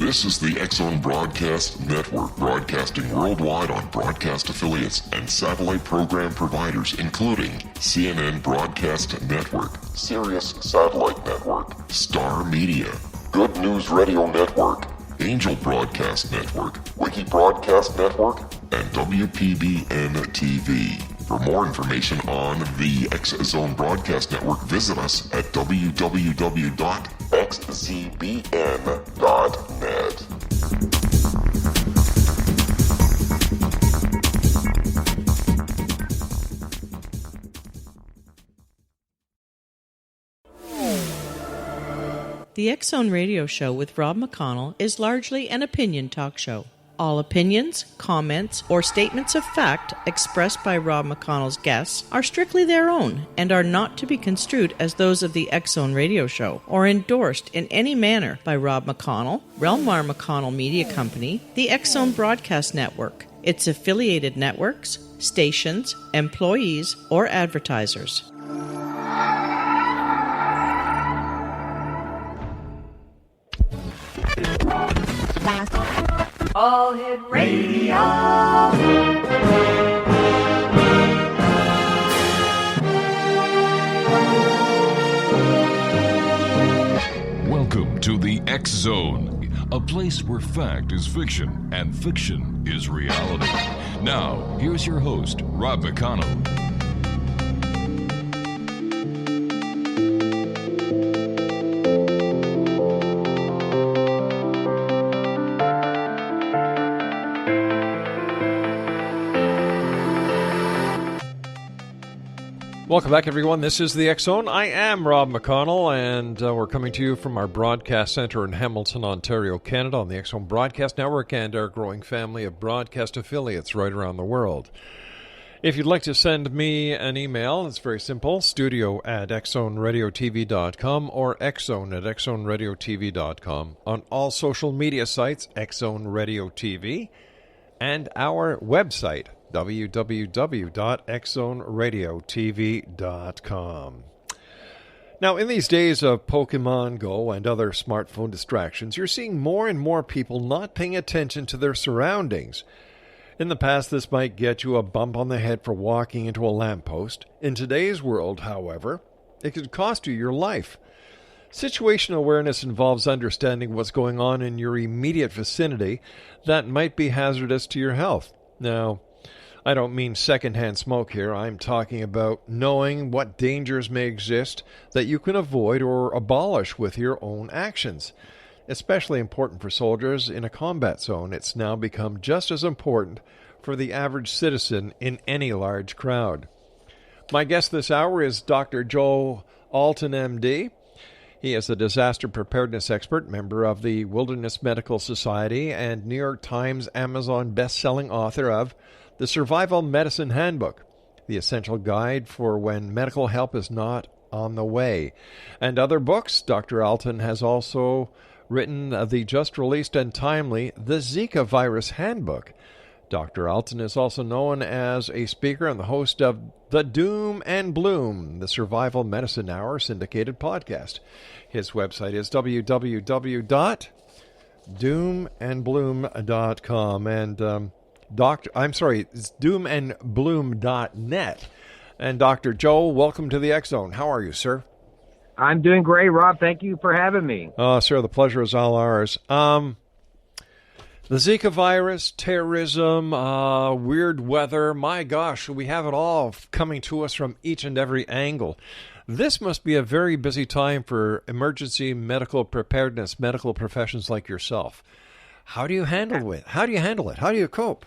This is the X-Zone Broadcast Network, broadcasting worldwide on broadcast affiliates and satellite program providers, including CNN Broadcast Network, Sirius Satellite Network, Star Media, Good News Radio Network, Angel Broadcast Network, Wiki Broadcast Network, and WPBN TV. For more information on the X-Zone Broadcast Network, visit us at www.xzbn.net. The X-Zone Radio Show with Rob McConnell is largely an opinion talk show. All opinions, comments, or statements of fact expressed by Rob McConnell's guests are strictly their own and are not to be construed as those of the X-Zone Radio Show or endorsed in any manner by Rob McConnell, REL-MAR McConnell Media Company, the X-Zone Broadcast Network, its affiliated networks, stations, employees, or advertisers. All Hit Radio. Welcome to the X-Zone, a place where fact is fiction and fiction is reality. Now, here's your host, Rob McConnell. Welcome back, everyone. This is the X-Zone. I am Rob McConnell, and we're coming to you from our broadcast center in Hamilton, Ontario, Canada, on the X-Zone Broadcast Network and our growing family of broadcast affiliates right around the world. If you'd like to send me an email, it's very simple, studio@xzoneradiotv.com or xzone@xzoneradiotv.com. On all social media sites, X-Zone Radio TV, and our website, www.xzoneradiotv.com. Now, in these days of Pokemon Go and other smartphone distractions, you're seeing more and more people not paying attention to their surroundings. In the past, this might get you a bump on the head for walking into a lamppost. In today's world, however, it could cost you your life. Situational awareness involves understanding what's going on in your immediate vicinity that might be hazardous to your health. Now, I don't mean secondhand smoke here. I'm talking about knowing what dangers may exist that you can avoid or abolish with your own actions. Especially important for soldiers in a combat zone, it's now become just as important for the average citizen in any large crowd. My guest this hour is Dr. Joe Alton, MD. He is a disaster preparedness expert, member of the Wilderness Medical Society, and New York Times Amazon best-selling author of The Survival Medicine Handbook, the essential guide for when medical help is not on the way. And other books. Dr. Alton has also written the just-released and timely The Zika Virus Handbook. Dr. Alton is also known as a speaker and the host of The Doom and Bloom, the Survival Medicine Hour syndicated podcast. His website is www.doomandbloom.com and it's doomandbloom.net. And Dr. Joe, welcome to the X-Zone. How are you, sir? I'm doing great, Rob. Thank you for having me. Sir, the pleasure is all ours. The Zika virus, terrorism, weird weather, my gosh, we have it all coming to us from each and every angle. This must be a very busy time for emergency medical preparedness, medical professions like yourself. How do you handle it? How do you cope?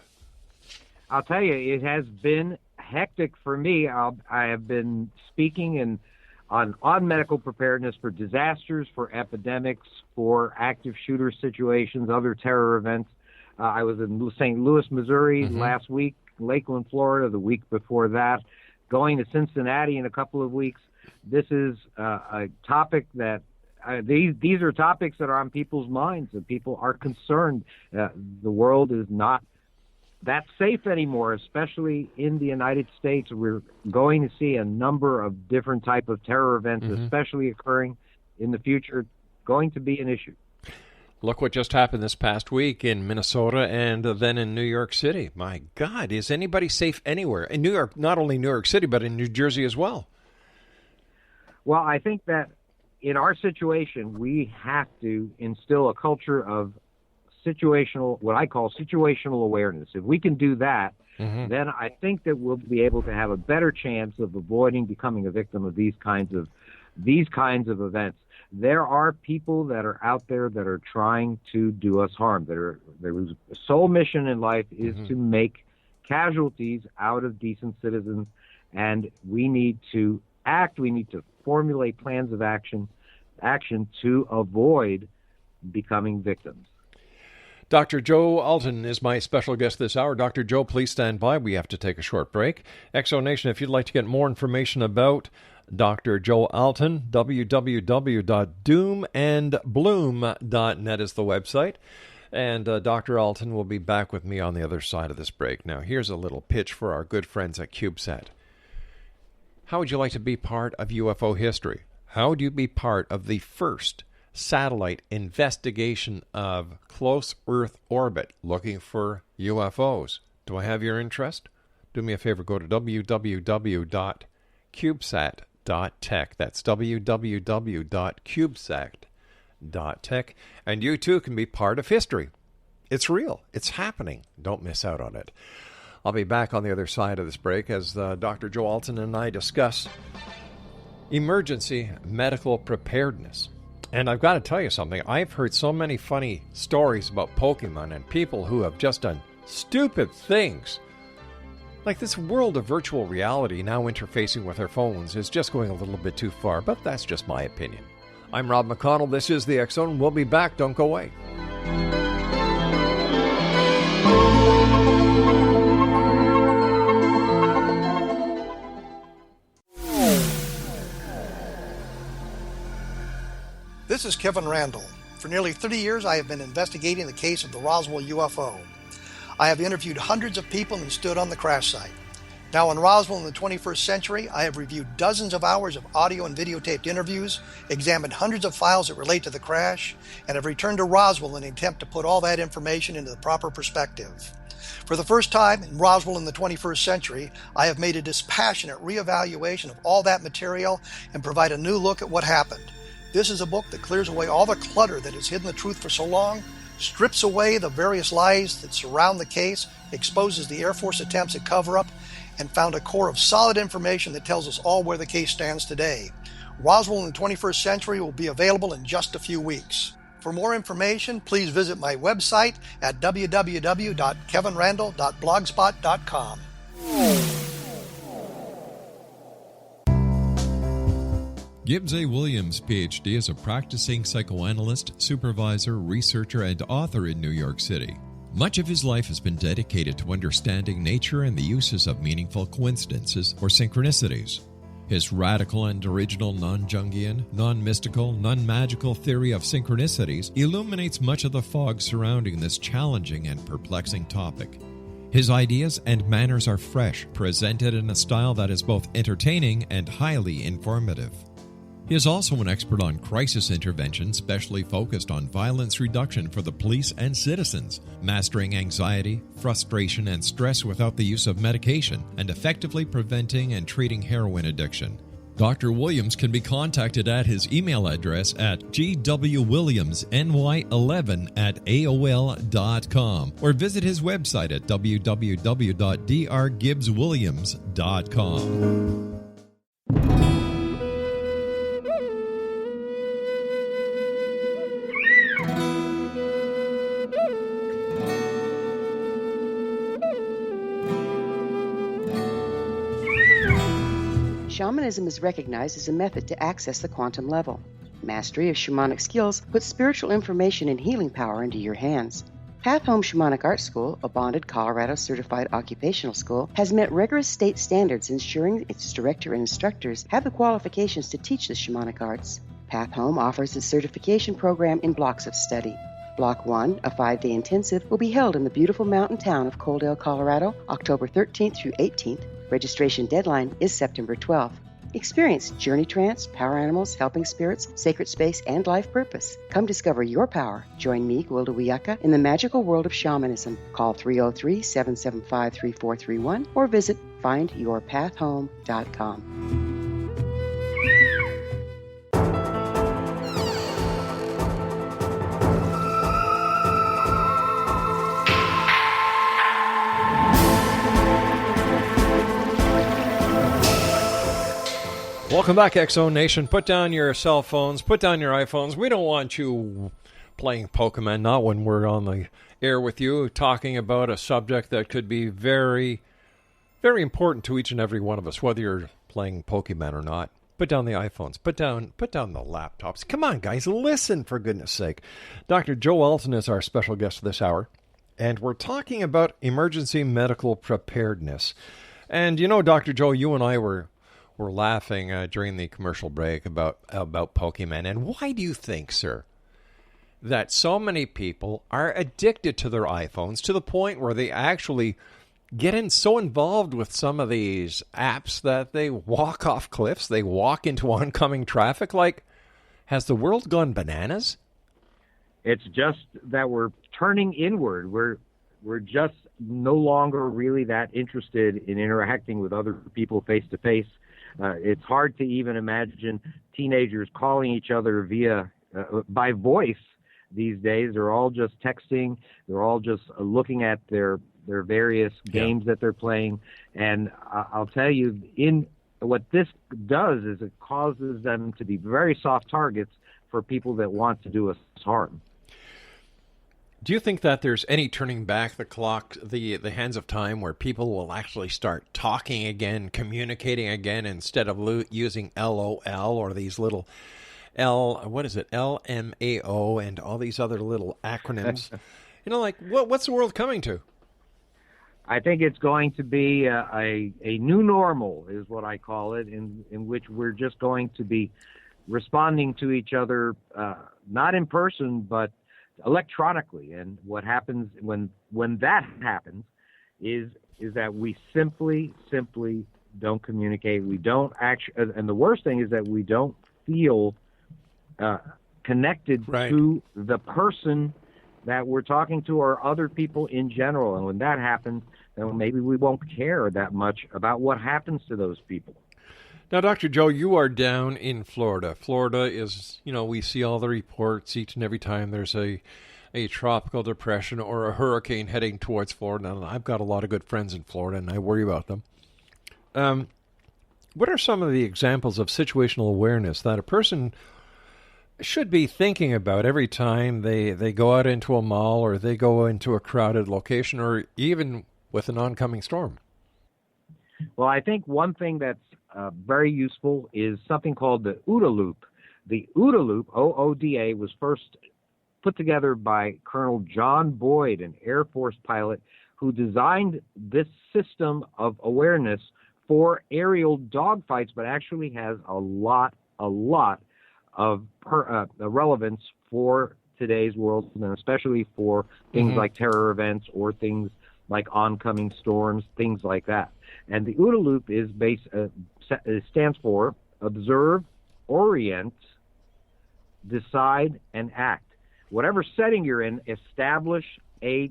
I'll tell you, it has been hectic for me. I have been speaking on medical preparedness for disasters, for epidemics, for active shooter situations, other terror events. I was in St. Louis, Missouri last week, Lakeland, Florida the week before that, going to Cincinnati in a couple of weeks. This is a topic that these are topics that are on people's minds, and people are concerned. The world is not that safe anymore, especially in the United States. We're going to see a number of different type of terror events, especially occurring in the future, going to be an issue. Look what just happened this past week in Minnesota and then in New York City. My God, is anybody safe anywhere? In New York, not only New York City, but in New Jersey as well. Well, I think that in our situation, we have to instill a culture of what I call situational awareness. If we can do that, then I think that we'll be able to have a better chance of avoiding becoming a victim of these kinds of events. There are people that are out there that are trying to do us harm. Their sole mission in life is to make casualties out of decent citizens, and we need to act. We need to formulate plans of action to avoid becoming victims. Dr. Joe Alton is my special guest this hour. Dr. Joe, please stand by. We have to take a short break. Exonation, if you'd like to get more information about Dr. Joe Alton, www.doomandbloom.net is the website. And Dr. Alton will be back with me on the other side of this break. Now, here's a little pitch for our good friends at CubeSat. How would you like to be part of UFO history? How would you be part of the first satellite investigation of close Earth orbit looking for UFOs? Do I have your interest? Do me a favor, go to www.cubesat.tech. That's www.cubesat.tech. And you too can be part of history. It's real. It's happening. Don't miss out on it. I'll be back on the other side of this break as Dr. Joe Alton and I discuss emergency medical preparedness. And I've got to tell you something. I've heard so many funny stories about Pokemon and people who have just done stupid things. Like this world of virtual reality now interfacing with our phones is just going a little bit too far, but that's just my opinion. I'm Rob McConnell. This is the X Zone. We'll be back. Don't go away. This is Kevin Randall. For nearly 30 years, I have been investigating the case of the Roswell UFO. I have interviewed hundreds of people and stood on the crash site. Now in Roswell in the 21st century, I have reviewed dozens of hours of audio and videotaped interviews, examined hundreds of files that relate to the crash, and have returned to Roswell in an attempt to put all that information into the proper perspective. For the first time in Roswell in the 21st century, I have made a dispassionate reevaluation of all that material and provide a new look at what happened. This is a book that clears away all the clutter that has hidden the truth for so long, strips away the various lies that surround the case, exposes the Air Force attempts at cover-up, and found a core of solid information that tells us all where the case stands today. Roswell in the 21st century will be available in just a few weeks. For more information, please visit my website at www.kevinrandall.blogspot.com. Gibbs A. Williams, Ph.D., is a practicing psychoanalyst, supervisor, researcher, and author in New York City. Much of his life has been dedicated to understanding nature and the uses of meaningful coincidences or synchronicities. His radical and original non-Jungian, non-mystical, non-magical theory of synchronicities illuminates much of the fog surrounding this challenging and perplexing topic. His ideas and manners are fresh, presented in a style that is both entertaining and highly informative. He is also an expert on crisis intervention specially focused on violence reduction for the police and citizens, mastering anxiety, frustration, and stress without the use of medication, and effectively preventing and treating heroin addiction. Dr. Williams can be contacted at his email address at gwwilliamsny11@aol.com or visit his website at www.drgibbswilliams.com. Shamanism is recognized as a method to access the quantum level. Mastery of shamanic skills puts spiritual information and healing power into your hands. Path Home Shamanic Art School, a bonded Colorado certified occupational school, has met rigorous state standards ensuring its director and instructors have the qualifications to teach the shamanic arts. Path Home offers its certification program in blocks of study. Block 1, a 5-day intensive, will be held in the beautiful mountain town of Coaldale, Colorado, October 13th through 18th. Registration deadline is September 12th. Experience Journey Trance, Power Animals, Helping Spirits, Sacred Space, and Life Purpose. Come discover your power. Join me, Gwilda Wiyaka, in the magical world of shamanism. Call 303-775-3431 or visit findyourpathhome.com. Welcome back, X-Zone Nation. Put down your cell phones. Put down your iPhones. We don't want you playing Pokemon, not when we're on the air with you, talking about a subject that could be very, very important to each and every one of us, whether you're playing Pokemon or not. Put down the iPhones. Put down the laptops. Come on, guys. Listen, for goodness sake. Dr. Joe Alton is our special guest this hour, and we're talking about emergency medical preparedness. And, you know, Dr. Joe, you and I were laughing during the commercial break about Pokemon. And why do you think, sir, that so many people are addicted to their iPhones to the point where they actually get so involved with some of these apps that they walk off cliffs, they walk into oncoming traffic? Like, has the world gone bananas? It's just that we're turning inward. We're just no longer really that interested in interacting with other people face to face. It's hard to even imagine teenagers calling each other by voice these days. They're all just texting. They're all just looking at their various games that they're playing. And I'll tell you, what this does is it causes them to be very soft targets for people that want to do us harm. Do you think that there's any turning back the clock, the hands of time, where people will actually start talking again, communicating again, instead of using LOL or these little LMAO and all these other little acronyms? You know, like, what's the world coming to? I think it's going to be a new normal, is what I call it, in which we're just going to be responding to each other, not in person, but electronically. And what happens when that happens is that we simply don't communicate. We don't actually, and the worst thing is that we don't feel connected to the person that we're talking to or other people in general. And when that happens, then maybe we won't care that much about what happens to those people. Now, Dr. Joe, you are down in Florida. Florida is, you know, we see all the reports each and every time there's a tropical depression or a hurricane heading towards Florida. And I've got a lot of good friends in Florida, and I worry about them. What are some of the examples of situational awareness that a person should be thinking about every time they go out into a mall or they go into a crowded location or even with an oncoming storm? Well, I think one thing that's very useful is something called the OODA loop. The OODA loop, OODA, was first put together by Colonel John Boyd, an Air Force pilot, who designed this system of awareness for aerial dogfights, but actually has a lot of relevance for today's world, and especially for things like terror events or things like oncoming storms, things like that. And the OODA loop is stands for observe, orient, decide, and act. Whatever setting you're in, establish a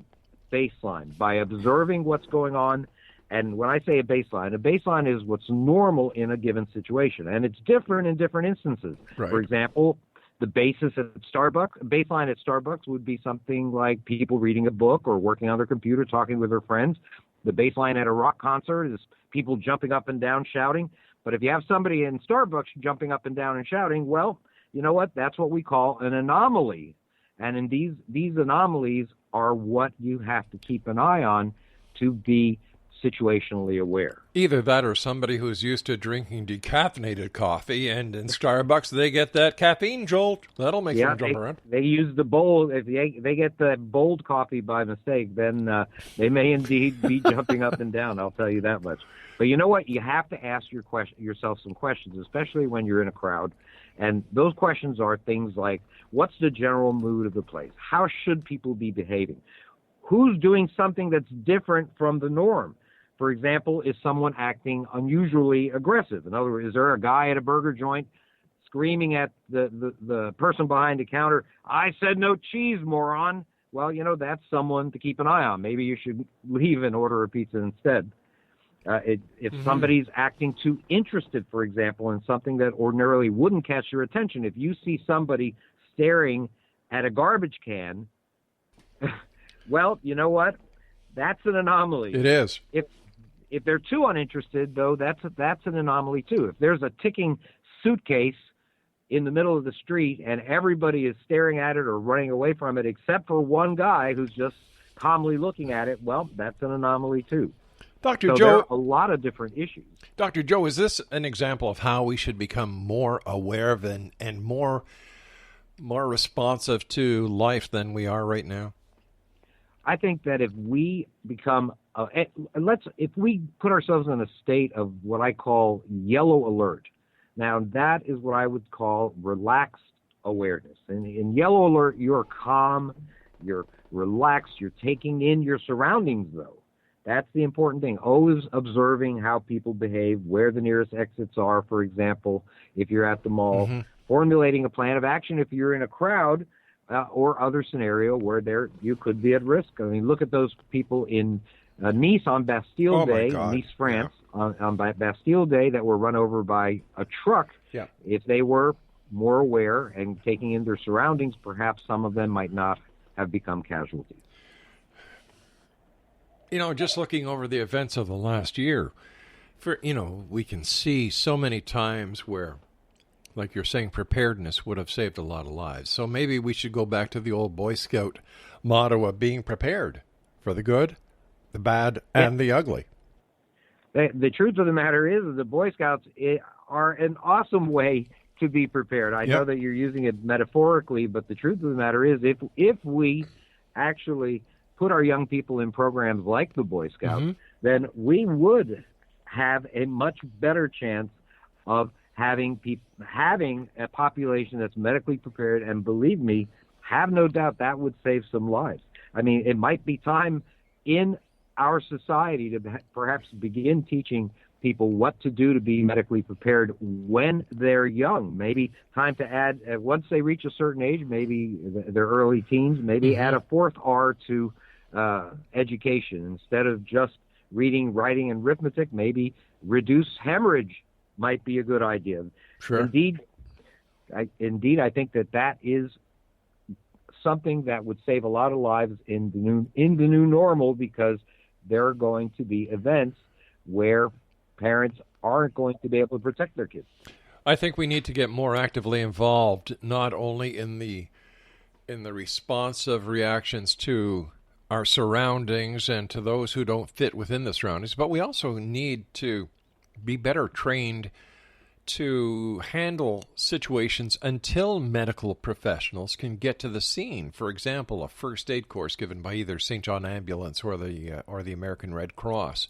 baseline by observing what's going on. And when I say a baseline is what's normal in a given situation. And it's different in different instances. Right. For example, the baseline at Starbucks would be something like people reading a book or working on their computer, talking with their friends. The baseline at a rock concert is people jumping up and down, shouting. But if you have somebody in Starbucks jumping up and down and shouting, well, you know what? That's what we call an anomaly. And in these anomalies are what you have to keep an eye on to be situationally aware. Either that or somebody who's used to drinking decaffeinated coffee, and in Starbucks they get that caffeine jolt. That'll make them jump around. They use the bold. If they get the bold coffee by mistake, then they may indeed be jumping up and down. I'll tell you that much. But you know what? You have to ask yourself some questions, especially when you're in a crowd. And those questions are things like, what's the general mood of the place? How should people be behaving? Who's doing something that's different from the norm? For example, is someone acting unusually aggressive? In other words, is there a guy at a burger joint screaming at the person behind the counter, "I said no cheese, moron"? Well, that's someone to keep an eye on. Maybe you should leave and order a pizza instead. If somebody's acting too interested, for example, in something that ordinarily wouldn't catch your attention, if you see somebody staring at a garbage can, well, you know what? That's an anomaly. It is. If they're too uninterested, though, that's an anomaly too. If there's a ticking suitcase in the middle of the street and everybody is staring at it or running away from it except for one guy who's just calmly looking at it, well, that's an anomaly too. Dr. So Joe, there are a lot of different issues. Dr. Joe, is this an example of how we should become more aware of and more responsive to life than we are right now? I think that if we become, if we put ourselves in a state of what I call yellow alert. Now, that is what I would call relaxed awareness. And in yellow alert, you're calm, you're relaxed, you're taking in your surroundings, though. That's the important thing. Always observing how people behave, where the nearest exits are, for example, if you're at the mall. Formulating a plan of action if you're in a crowd or other scenario where you could be at risk. I mean, look at those people in Nice on Bastille Day, Nice, France, on Bastille Day that were run over by a truck. Yeah. If they were more aware and taking in their surroundings, perhaps some of them might not have become casualties. Just looking over the events of the last year, we can see so many times where, like you're saying, preparedness would have saved a lot of lives. So maybe we should go back to the old Boy Scout motto of being prepared for the good, the bad, and the ugly. The truth of the matter is the Boy Scouts are an awesome way to be prepared. I know that you're using it metaphorically, but the truth of the matter is if we actually put our young people in programs like the Boy Scouts, then we would have a much better chance of having a population that's medically prepared. And believe me, have no doubt that would save some lives. I mean, it might be time in our society to perhaps begin teaching people what to do to be medically prepared when they're young. Maybe time to add, once they reach a certain age, maybe their early teens, maybe add a fourth R to education. Instead of just reading, writing, and arithmetic, maybe reduce hemorrhage might be a good idea. Sure. Indeed, I think that is something that would save a lot of lives in the new normal, because there are going to be events where parents aren't going to be able to protect their kids. I think we need to get more actively involved, not only in the responsive reactions to our surroundings and to those who don't fit within the surroundings, but we also need to be better trained to handle situations until medical professionals can get to the scene. For example, a first aid course given by either St. John Ambulance or the American Red Cross.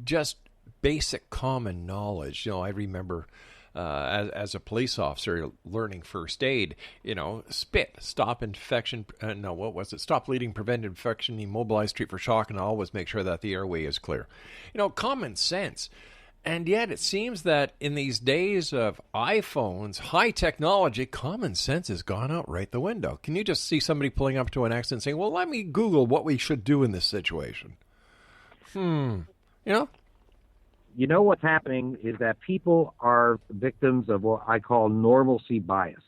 Just basic common knowledge. I remember as a police officer learning first aid, spit, stop infection, stop bleeding, prevent infection, immobilize, treat for shock, and always make sure that the airway is clear. Common sense. And yet it seems that in these days of iPhones, high technology, common sense has gone out right the window. Can you just see somebody pulling up to an accident saying, well, let me Google what we should do in this situation? What's happening is that people are victims of what I call normalcy bias.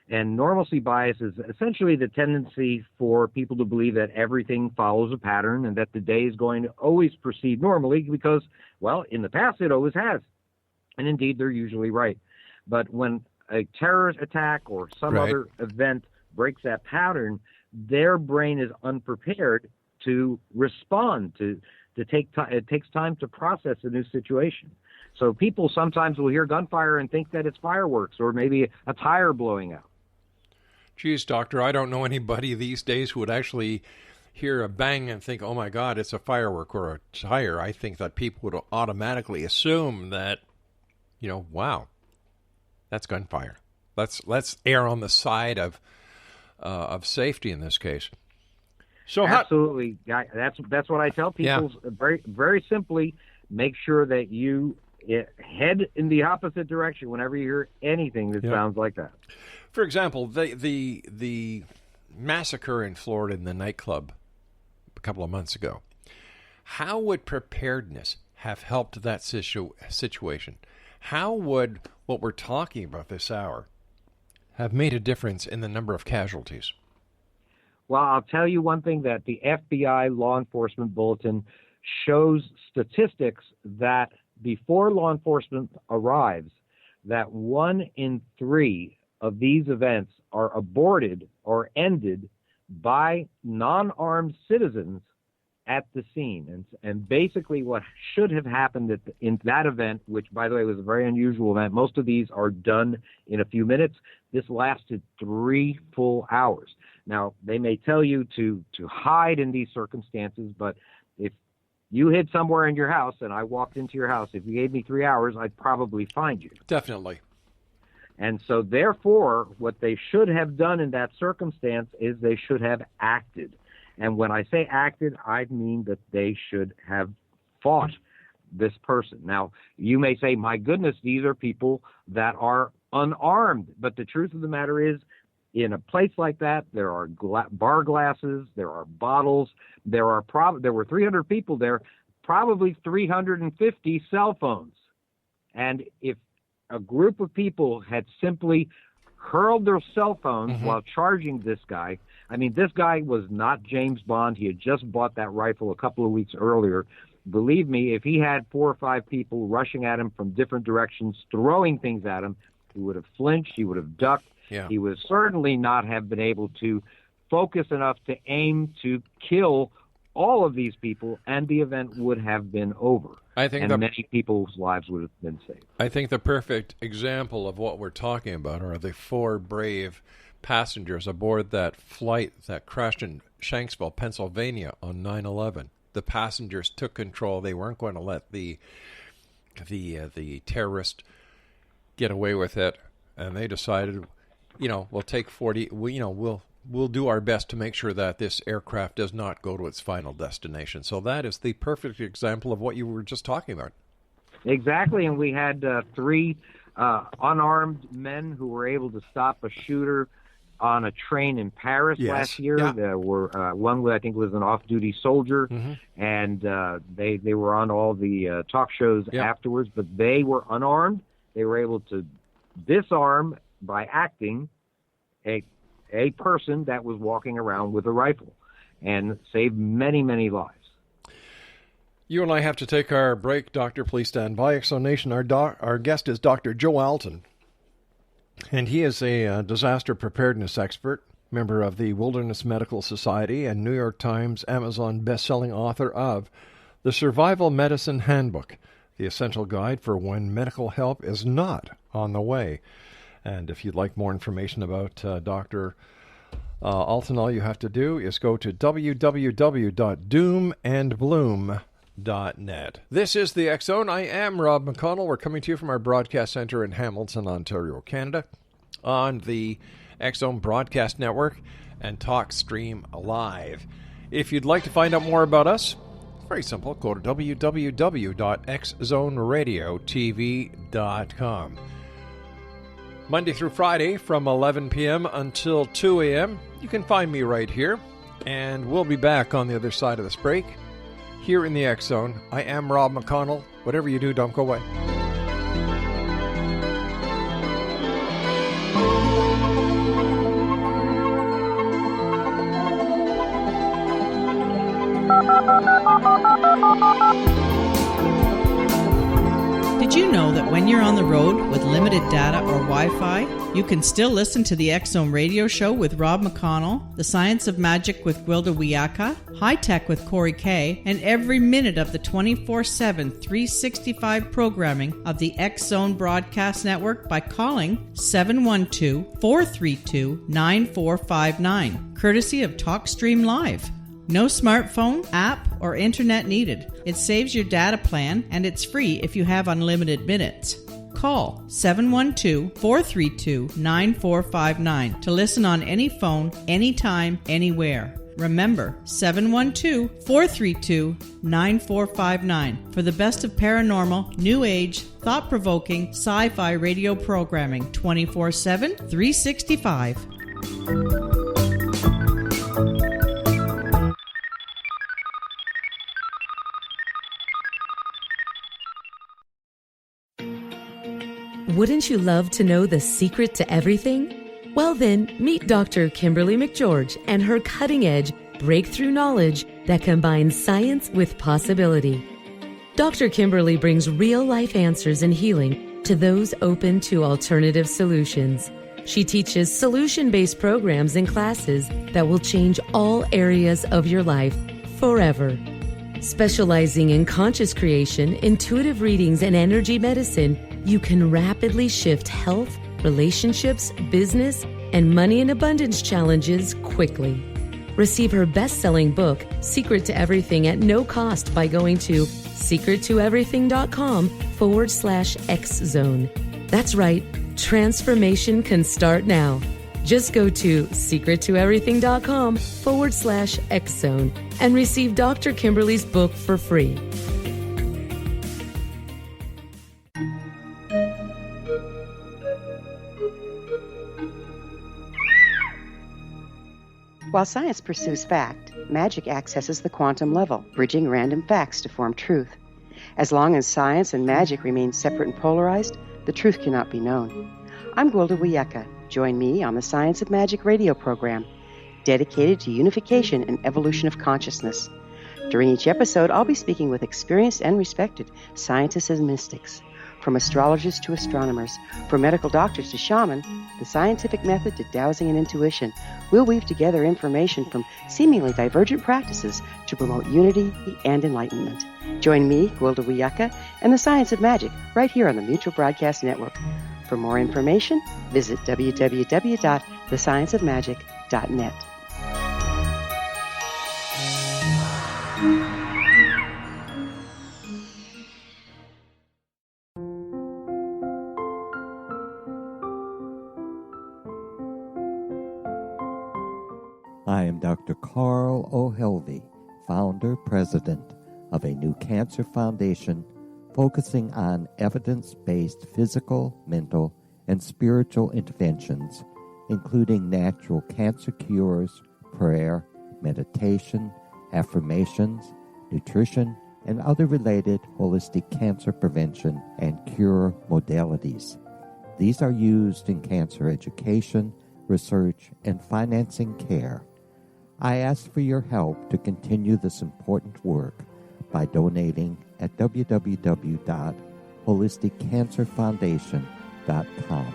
And normalcy bias is essentially the tendency for people to believe that everything follows a pattern and that the day is going to always proceed normally because, well, in the past it always has. And indeed, they're usually right. But when a terrorist attack or some other event breaks that pattern, their brain is unprepared to respond, to take time. It takes time to process a new situation. So people sometimes will hear gunfire and think that it's fireworks or maybe a tire blowing out. Geez, doctor, I don't know anybody these days who would actually hear a bang and think, oh my God, it's a firework or a tire. I think that people would automatically assume that, wow, that's gunfire. Let's err on the side of safety in this case. So absolutely. That's what I tell people. Yeah. Very, very simply, make sure that you head in the opposite direction whenever you hear anything that sounds like that. For example, the massacre in Florida in the nightclub a couple of months ago. How would preparedness have helped that situation? How would what we're talking about this hour have made a difference in the number of casualties? Well, I'll tell you one thing, that the FBI Law Enforcement Bulletin shows statistics that before law enforcement arrives, that 1 in 3 of these events are aborted or ended by non-armed citizens at the scene. And basically what should have happened in that event, which, by the way, was a very unusual event, most of these are done in a few minutes. This lasted 3 full hours. Now, they may tell you to hide in these circumstances, but if you hid somewhere in your house and I walked into your house, if you gave me 3 hours, I'd probably find you. Definitely. And so, therefore, what they should have done in that circumstance is they should have acted. And when I say acted, I mean that they should have fought this person. Now, you may say, my goodness, these are people that are unarmed. But the truth of the matter is, in a place like that, there are bar glasses, there are bottles, there were 300 people there, probably 350 cell phones. And if a group of people had simply hurled their cell phones while charging this guy, I mean, this guy was not James Bond. He had just bought that rifle a couple of weeks earlier. Believe me, if he had 4 or 5 people rushing at him from different directions, throwing things at him, he would have flinched, he would have ducked. Yeah. He would certainly not have been able to focus enough to aim to kill all of these people, and the event would have been over. I think many people's lives would have been saved. I think the perfect example of what we're talking about are the 4 brave passengers aboard that flight that crashed in Shanksville, Pennsylvania on 9/11. The passengers took control. They weren't going to let the terrorist get away with it, and they decided, we'll take 40. We'll do our best to make sure that this aircraft does not go to its final destination. So that is the perfect example of what you were just talking about. Exactly, and we had 3 unarmed men who were able to stop a shooter on a train in Paris last year. Yeah. There were one, I think, was an off-duty soldier, and they were on all the talk shows afterwards, but they were unarmed. They were able to disarm by acting a person that was walking around with a rifle and saved many, many lives. You and I have to take our break, Doctor. Please stand by. Exonation. Our guest is Dr. Joe Alton, and he is a disaster preparedness expert, member of the Wilderness Medical Society, and New York Times Amazon best-selling author of The Survival Medicine Handbook, the essential guide for when medical help is not on the way. And if you'd like more information about Dr. Alton, all you have to do is go to www.doomandbloom.net. This is the X Zone. I am Rob McConnell. We're coming to you from our broadcast center in Hamilton, Ontario, Canada, on the X Zone Broadcast Network and TalkStream Live. If you'd like to find out more about us, very simple. Go to www.xzoneradiotv.com. Monday through Friday from 11 p.m. until 2 a.m. You can find me right here, and we'll be back on the other side of this break here in the X Zone. I am Rob McConnell. Whatever you do, don't go away. Did you know that when you're on the road with limited data or Wi-Fi, you can still listen to the X Zone radio show with Rob McConnell, The Science of Magic with Gwilda Wiyaka, High Tech with Corey Kay, and every minute of the 24/7, 365 programming of the X Zone Broadcast Network by calling 712-432-9459, courtesy of TalkStream Live. No smartphone, app, or internet needed. It saves your data plan, and it's free if you have unlimited minutes. Call 712-432-9459 to listen on any phone, anytime, anywhere. Remember, 712-432-9459 for the best of paranormal, new age, thought-provoking, sci-fi radio programming 24/7, 365. Wouldn't you love to know the secret to everything? Well then, meet Dr. Kimberly McGeorge and her cutting-edge breakthrough knowledge that combines science with possibility. Dr. Kimberly brings real-life answers and healing to those open to alternative solutions. She teaches solution-based programs and classes that will change all areas of your life forever. Specializing in conscious creation, intuitive readings, and energy medicine, you can rapidly shift health, relationships, business, and money and abundance challenges quickly. Receive her best-selling book, Secret to Everything, at no cost by going to secrettoeverything.com/X-Zone. That's right, transformation can start now. Just go to secrettoeverything.com/X-Zone and receive Dr. Kimberly's book for free. While science pursues fact, magic accesses the quantum level, bridging random facts to form truth. As long as science and magic remain separate and polarized, the truth cannot be known. I'm Gwilda Wiyaka. Join me on the Science of Magic radio program, dedicated to unification and evolution of consciousness. During each episode, I'll be speaking with experienced and respected scientists and mystics. From astrologers to astronomers, from medical doctors to shaman, the scientific method to dowsing and intuition, we'll weave together information from seemingly divergent practices to promote unity and enlightenment. Join me, Gwilda Wiyaka, and the Science of Magic right here on the Mutual Broadcast Network. For more information, visit www.thescienceofmagic.net. I am Dr. Carl O'Helvey, founder, president of a new cancer foundation focusing on evidence-based physical, mental, and spiritual interventions, including natural cancer cures, prayer, meditation, affirmations, nutrition, and other related holistic cancer prevention and cure modalities. These are used in cancer education, research, and financing care. I ask for your help to continue this important work by donating at www.holisticcancerfoundation.com.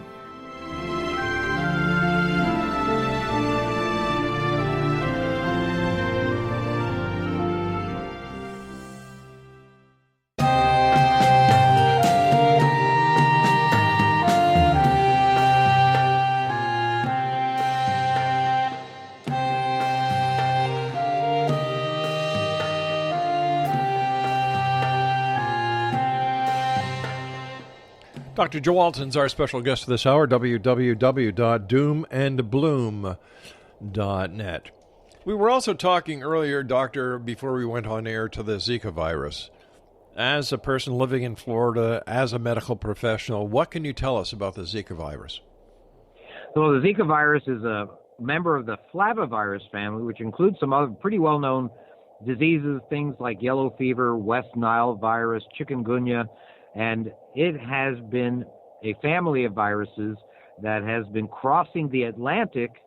Dr. Joe Alton's our special guest this hour, www.doomandbloom.net. We were also talking earlier, Doctor, before we went on air, to the Zika virus. As a person living in Florida, as a medical professional, what can you tell us about the Zika virus? Well, the Zika virus is a member of the flavivirus family, which includes some other pretty well-known diseases, things like yellow fever, West Nile virus, chikungunya, and it has been a family of viruses that has been crossing the Atlantic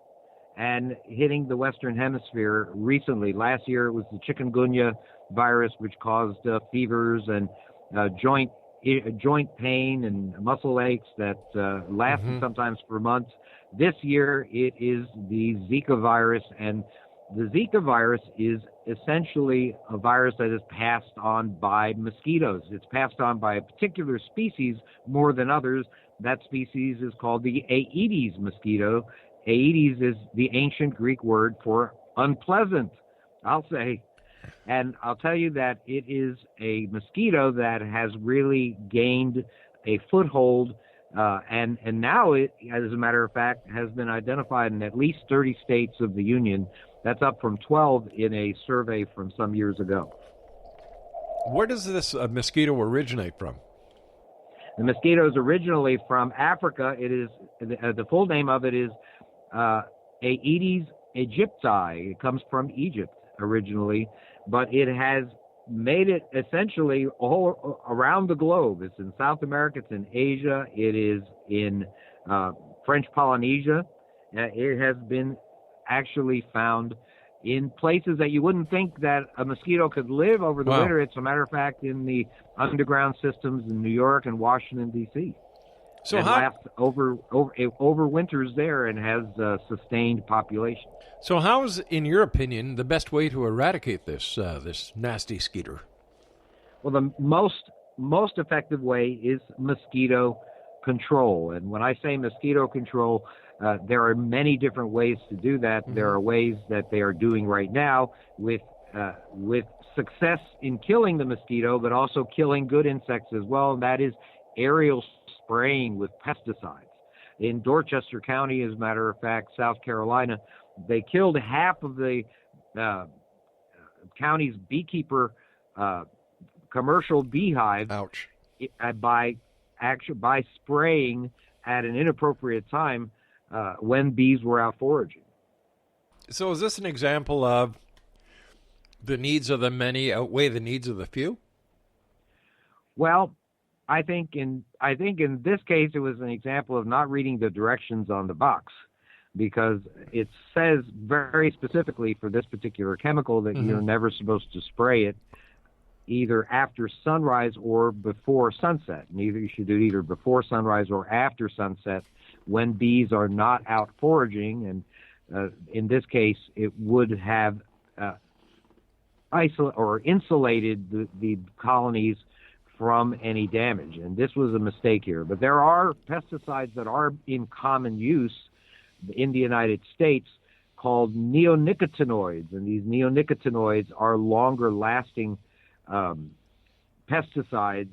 and hitting the Western Hemisphere recently. Last year it was the chikungunya virus, which caused fevers and joint pain and muscle aches that lasted sometimes for months. This year it is the Zika virus, and the Zika virus is essentially a virus that is passed on by mosquitoes. It's passed on by a particular species more than others. That species is called the Aedes mosquito. Aedes is the ancient Greek word for unpleasant, I'll say. And I'll tell you that it is a mosquito that has really gained a foothold And now it, as a matter of fact, has been identified in at least 30 states of the Union. That's up from 12 in a survey from some years ago. Where does this mosquito originate from? The mosquito is originally from Africa. It is the full name of it is Aedes aegypti. It comes from Egypt originally, but it has made it essentially all around the globe. It's in South America, it's in Asia, it is in French Polynesia. It has been actually found in places that you wouldn't think that a mosquito could live over the winter. It's a matter of fact in the underground systems in New York and Washington, D.C. So it lasts over winters there and has sustained population. So how is, in your opinion, the best way to eradicate this this nasty skeeter? Well, the most effective way is mosquito control. And when I say mosquito control, there are many different ways to do that. Mm-hmm. There are ways that they are doing right now with success in killing the mosquito, but also killing good insects as well, and that is aerial spraying with pesticides. In Dorchester County, as a matter of fact, South Carolina, they killed half of the county's beekeeper commercial beehive. Ouch. By spraying at an inappropriate time when bees were out foraging. So is this an example of the needs of the many outweigh the needs of the few? Well, I think in this case it was an example of not reading the directions on the box, because it says very specifically for this particular chemical that you're never supposed to spray it either after sunrise or before sunset. You should do it either before sunrise or after sunset when bees are not out foraging. And in this case, it would have insulated the colonies from any damage. And this was a mistake here. But there are pesticides that are in common use in the United States called neonicotinoids. And these neonicotinoids are longer-lasting pesticides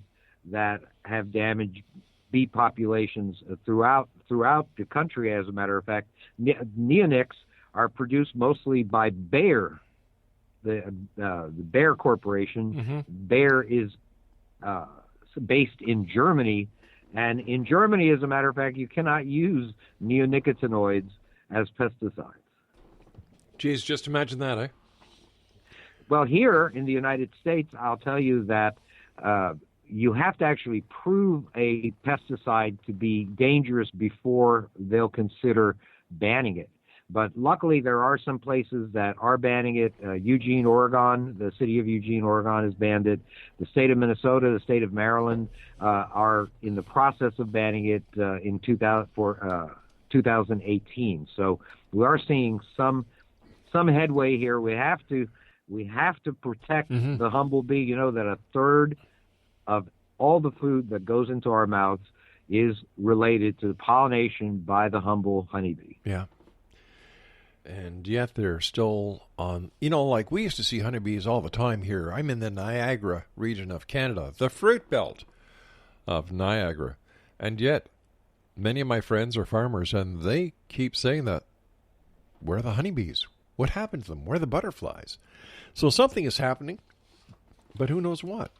that have damaged bee populations throughout the country. As a matter of fact, neonics are produced mostly by Bayer, the Bayer Corporation. Bayer is based in Germany, and in Germany, as a matter of fact, you cannot use neonicotinoids as pesticides. Geez, just imagine that, eh? Well, here in the United States, I'll tell you that you have to actually prove a pesticide to be dangerous before they'll consider banning it. But luckily, there are some places that are banning it. Eugene, Oregon, the city of Eugene, Oregon has banned it. The state of Minnesota, the state of Maryland are in the process of banning it in 2018. So we are seeing some headway here. We have to protect the humblebee. You know that a third of all the food that goes into our mouths is related to the pollination by the humble honeybee. Yeah. And yet they're still on, like we used to see honeybees all the time here. I'm in the Niagara region of Canada, the fruit belt of Niagara. And yet many of my friends are farmers, and they keep saying that, where are the honeybees? What happened to them? Where are the butterflies? So something is happening, but who knows what?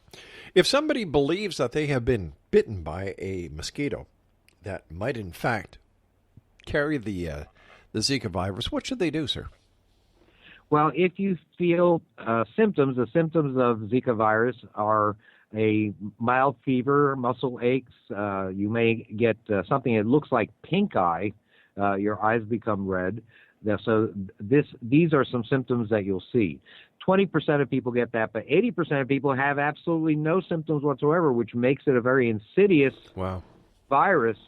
If somebody believes that they have been bitten by a mosquito that might in fact carry the Zika virus, what should they do, sir? Well, if you feel symptoms, the symptoms of Zika virus are a mild fever, muscle aches. You may get something that looks like pink eye. Your eyes become red. So these are some symptoms that you'll see. 20% of people get that, but 80% of people have absolutely no symptoms whatsoever, which makes it a very insidious virus.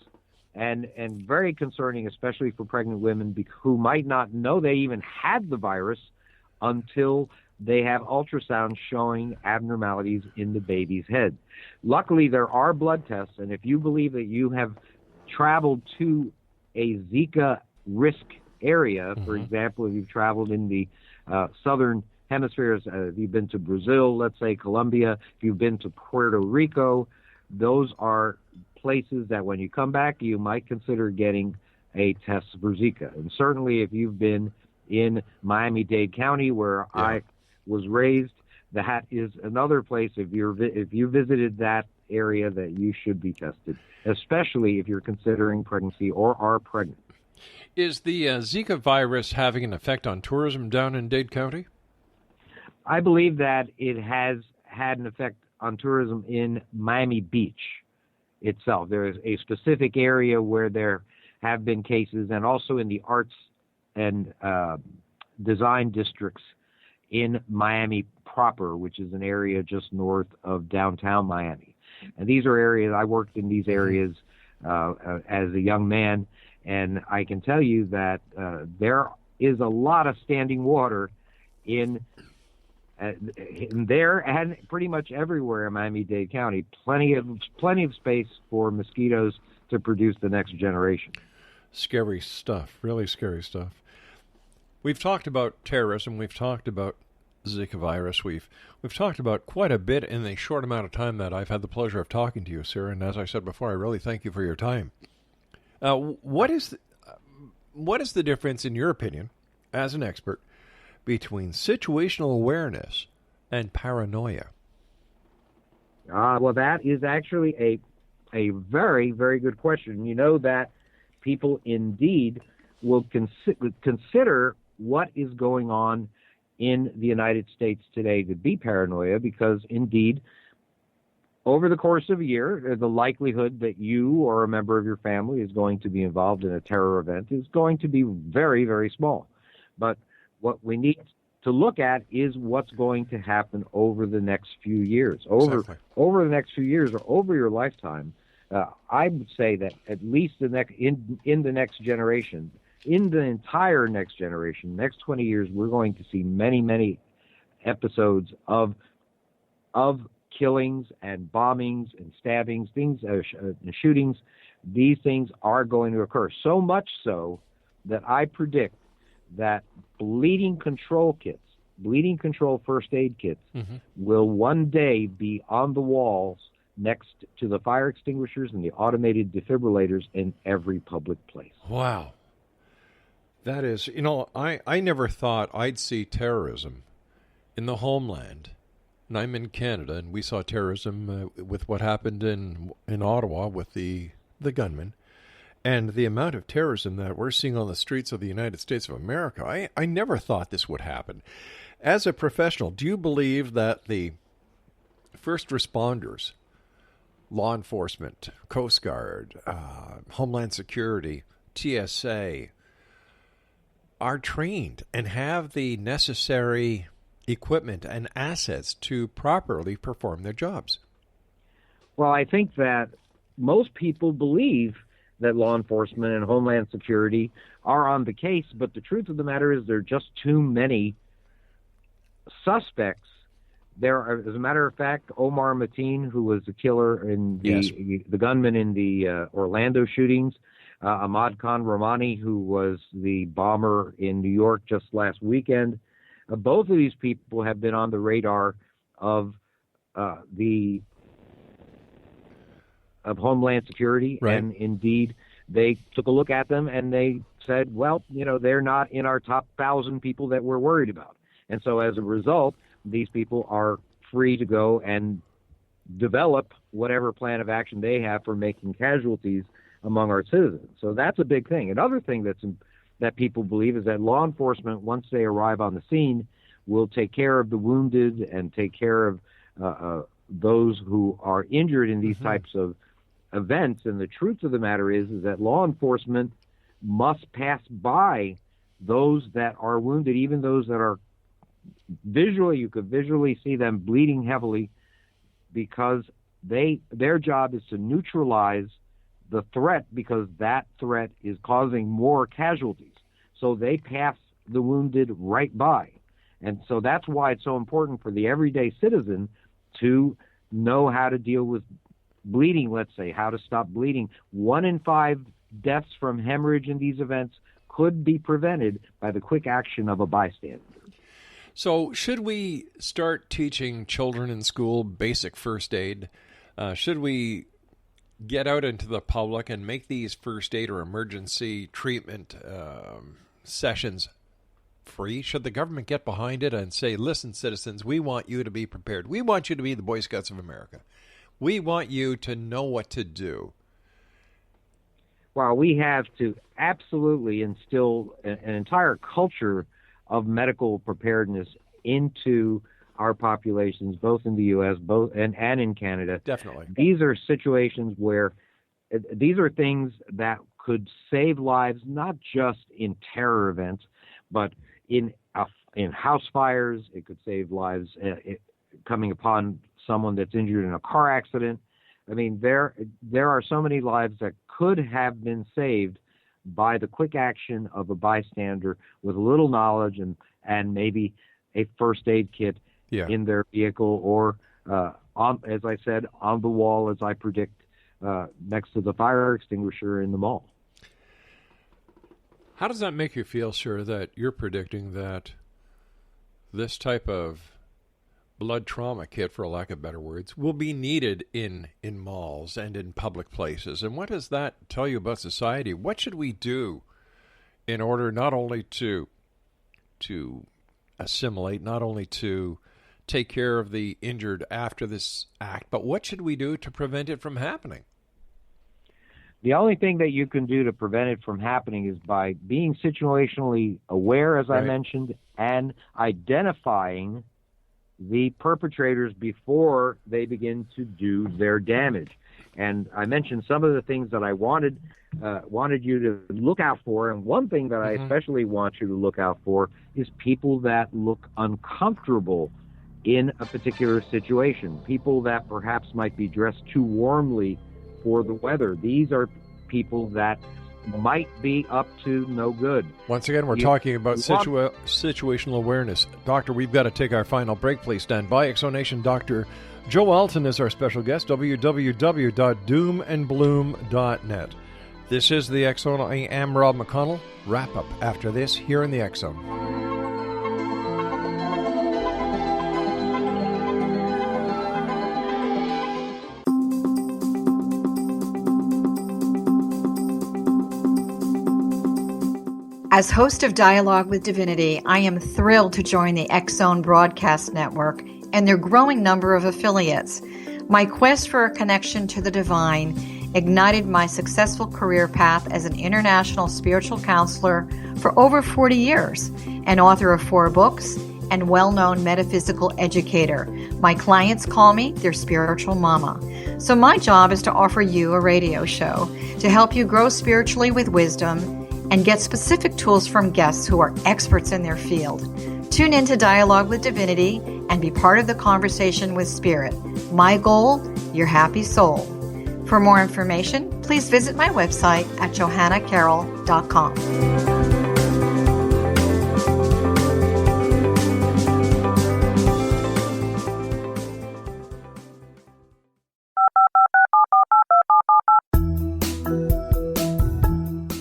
And very concerning, especially for pregnant women who might not know they even had the virus until they have ultrasound showing abnormalities in the baby's head. Luckily, there are blood tests, and if you believe that you have traveled to a Zika risk area, for example, if you've traveled in the southern hemispheres, if you've been to Brazil, let's say Colombia, if you've been to Puerto Rico, those are places that when you come back, you might consider getting a test for Zika. And certainly if you've been in Miami-Dade County, where I was raised, that is another place, if you visited that area, that you should be tested, especially if you're considering pregnancy or are pregnant. Is the Zika virus having an effect on tourism down in Dade County? I believe that it has had an effect on tourism in Miami Beach itself. There is a specific area where there have been cases, and also in the arts and design districts in Miami proper, which is an area just north of downtown Miami. And these are areas, I worked in these areas as a young man, and I can tell you that there is a lot of standing water in there and pretty much everywhere in Miami-Dade County. Plenty of space for mosquitoes to produce the next generation. Scary stuff, really scary stuff. We've talked about terrorism. We've talked about Zika virus. We've talked about quite a bit in the short amount of time that I've had the pleasure of talking to you, sir. And as I said before, I really thank you for your time. What is the difference, in your opinion, as an expert, between situational awareness and paranoia? Well, that is actually a very, very good question. You know that people indeed will consider what is going on in the United States today to be paranoia, because indeed, over the course of a year, the likelihood that you or a member of your family is going to be involved in a terror event is going to be very, very small. But what we need to look at is what's going to happen over the next few years. Over the next few years, or over your lifetime, I would say that at least in the next generation, in the entire next generation, next 20 years, we're going to see many, many episodes of killings and bombings and stabbings, shootings. These things are going to occur. So much so that I predict that bleeding control first aid kits will one day be on the walls next to the fire extinguishers and the automated defibrillators in every public place. Wow. That is, I never thought I'd see terrorism in the homeland. And I'm in Canada, and we saw terrorism with what happened in Ottawa with the gunman. And the amount of terrorism that we're seeing on the streets of the United States of America, I never thought this would happen. As a professional, do you believe that the first responders, law enforcement, Coast Guard, Homeland Security, TSA, are trained and have the necessary equipment and assets to properly perform their jobs? Well, I think that most people believe that law enforcement and Homeland Security are on the case, but the truth of the matter is there are just too many suspects. There are, as a matter of fact, Omar Mateen, who was the killer in the gunman in the Orlando shootings, Ahmad Khan Rahmani, who was the bomber in New York just last weekend. Both of these people have been on the radar of Homeland Security, right. And indeed, they took a look at them and they said, well, they're not in our top 1,000 people that we're worried about. And so as a result, these people are free to go and develop whatever plan of action they have for making casualties among our citizens. So that's a big thing. Another thing that people believe is that law enforcement, once they arrive on the scene, will take care of the wounded and take care of those who are injured in these types of events. And the truth of the matter is that law enforcement must pass by those that are wounded, even those that are you could visually see them bleeding heavily, because their job is to neutralize the threat, because that threat is causing more casualties. So they pass the wounded right by. And so that's why it's so important for the everyday citizen to know how to deal with bleeding, let's say, how to stop bleeding. 1 in 5 deaths from hemorrhage in these events could be prevented by the quick action of a bystander. So should we start teaching children in school basic first aid? Should we get out into the public and make these first aid or emergency treatment sessions free? Should the government get behind it and say, listen, citizens, we want you to be prepared. We want you to be the Boy Scouts of America. We want you to know what to do. Well, we have to absolutely instill an entire culture of medical preparedness into our populations, both in the U.S. and in Canada. Definitely. These are situations where these are things that could save lives, not just in terror events, but in house fires. It could save lives coming upon someone that's injured in a car accident. I mean, there are so many lives that could have been saved by the quick action of a bystander with a little knowledge and maybe a first aid kit in their vehicle, or as I said, on the wall, as I predict, next to the fire extinguisher in the mall. How does that make you feel, sir, that you're predicting that this type of blood trauma kit, for lack of better words, will be needed in malls and in public places? And what does that tell you about society? What should we do in order not only to assimilate, not only to take care of the injured after this act, but what should we do to prevent it from happening? The only thing that you can do to prevent it from happening is by being situationally aware, as I mentioned, and identifying the perpetrators before they begin to do their damage. And I mentioned some of the things that I wanted you to look out for, and one thing that I especially want you to look out for is people that look uncomfortable in a particular situation, people that perhaps might be dressed too warmly for the weather. These are people that might be up to no good. Once again, we're talking about situational awareness. Doctor, we've got to take our final break. Please stand by. Exonation Dr. Joe Alton is our special guest, www.doomandbloom.net. This is the X Zone. I am Rob McConnell. Wrap up after this here in the X Zone. As host of Dialogue with Divinity, I am thrilled to join the X Zone Broadcast Network and their growing number of affiliates. My quest for a connection to the divine ignited my successful career path as an international spiritual counselor for over 40 years, an author of 4 books, and well-known metaphysical educator. My clients call me their spiritual mama. So my job is to offer you a radio show to help you grow spiritually with wisdom and get specific tools from guests who are experts in their field. Tune in to Dialogue with Divinity and be part of the conversation with Spirit. My goal, your happy soul. For more information, please visit my website at johannacarroll.com.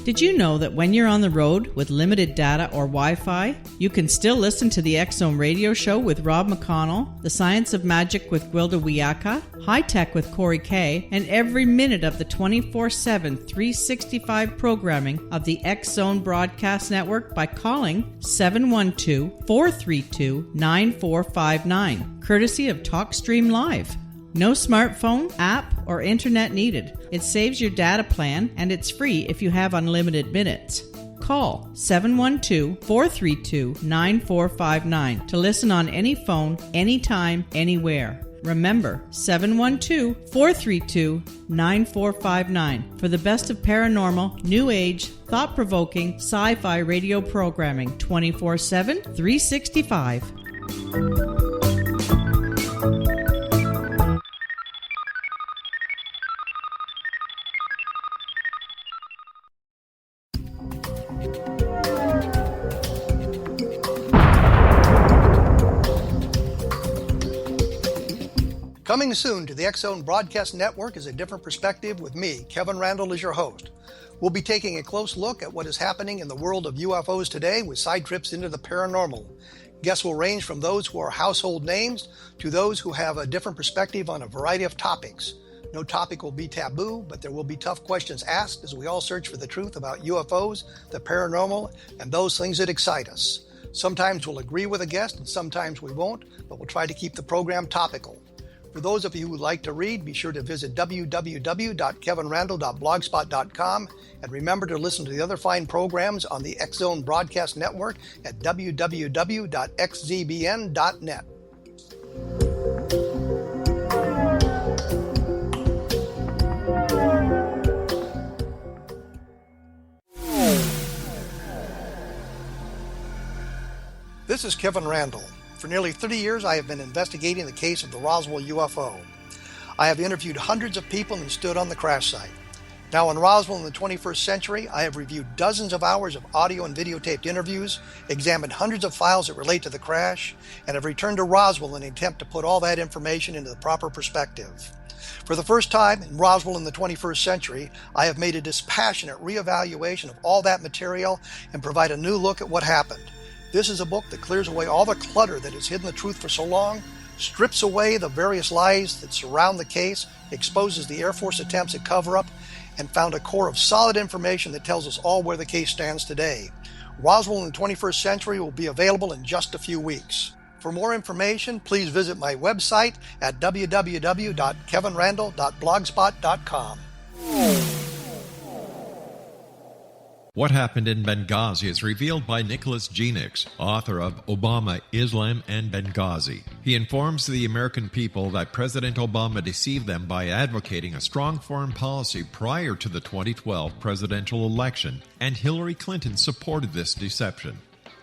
Did you know that when you're on the road with limited data or Wi-Fi, you can still listen to the X Zone radio show with Rob McConnell, The Science of Magic with Gwilda Wiyaka, High Tech with Corey Kay, and every minute of the 24/7, 365 programming of the X Zone Broadcast Network by calling 712-432-9459, courtesy of TalkStream Live. No smartphone, app, or internet needed. It saves your data plan, and it's free if you have unlimited minutes. Call 712-432-9459 to listen on any phone, anytime, anywhere. Remember, 712-432-9459 for the best of paranormal, new age, thought-provoking, sci-fi radio programming 24/7, 365. Coming soon to the X Zone Broadcast Network is A Different Perspective with me, Kevin Randall, as your host. We'll be taking a close look at what is happening in the world of UFOs today with side trips into the paranormal. Guests will range from those who are household names to those who have a different perspective on a variety of topics. No topic will be taboo, but there will be tough questions asked as we all search for the truth about UFOs, the paranormal, and those things that excite us. Sometimes we'll agree with a guest and sometimes we won't, but we'll try to keep the program topical. For those of you who would like to read, be sure to visit www.kevinrandle.blogspot.com and remember to listen to the other fine programs on the X Zone Broadcast Network at www.xzbn.net. This is Kevin Randle. For nearly 30 years, I have been investigating the case of the Roswell UFO. I have interviewed hundreds of people and stood on the crash site. Now in Roswell in the 21st century, I have reviewed dozens of hours of audio and videotaped interviews, examined hundreds of files that relate to the crash, and have returned to Roswell in an attempt to put all that information into the proper perspective. For the first time in Roswell in the 21st century, I have made a dispassionate reevaluation of all that material and provide a new look at what happened. This is a book that clears away all the clutter that has hidden the truth for so long, strips away the various lies that surround the case, exposes the Air Force attempts at cover-up, and found a core of solid information that tells us all where the case stands today. Roswell in the 21st century will be available in just a few weeks. For more information, please visit my website at www.kevinrandle.blogspot.com. What Happened in Benghazi is revealed by Nicholas Genix, author of Obama, Islam, and Benghazi. He informs the American people that President Obama deceived them by advocating a strong foreign policy prior to the 2012 presidential election, and Hillary Clinton supported this deception.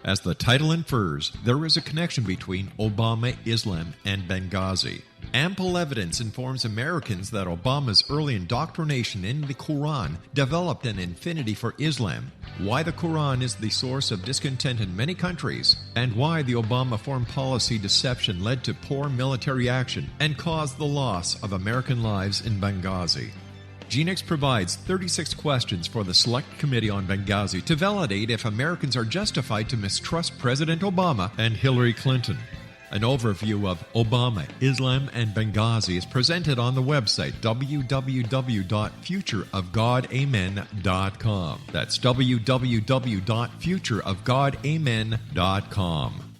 As the title infers, there is a connection between Obama, Islam, and Benghazi. Ample evidence informs Americans that Obama's early indoctrination in the Quran developed an affinity for Islam, why the Quran is the source of discontent in many countries, and why the Obama foreign policy deception led to poor military action and caused the loss of American lives in Benghazi. Genix provides 36 questions for the Select Committee on Benghazi to validate if Americans are justified to mistrust President Obama and Hillary Clinton. An overview of Obama, Islam, and Benghazi is presented on the website www.futureofgodamen.com. That's www.futureofgodamen.com.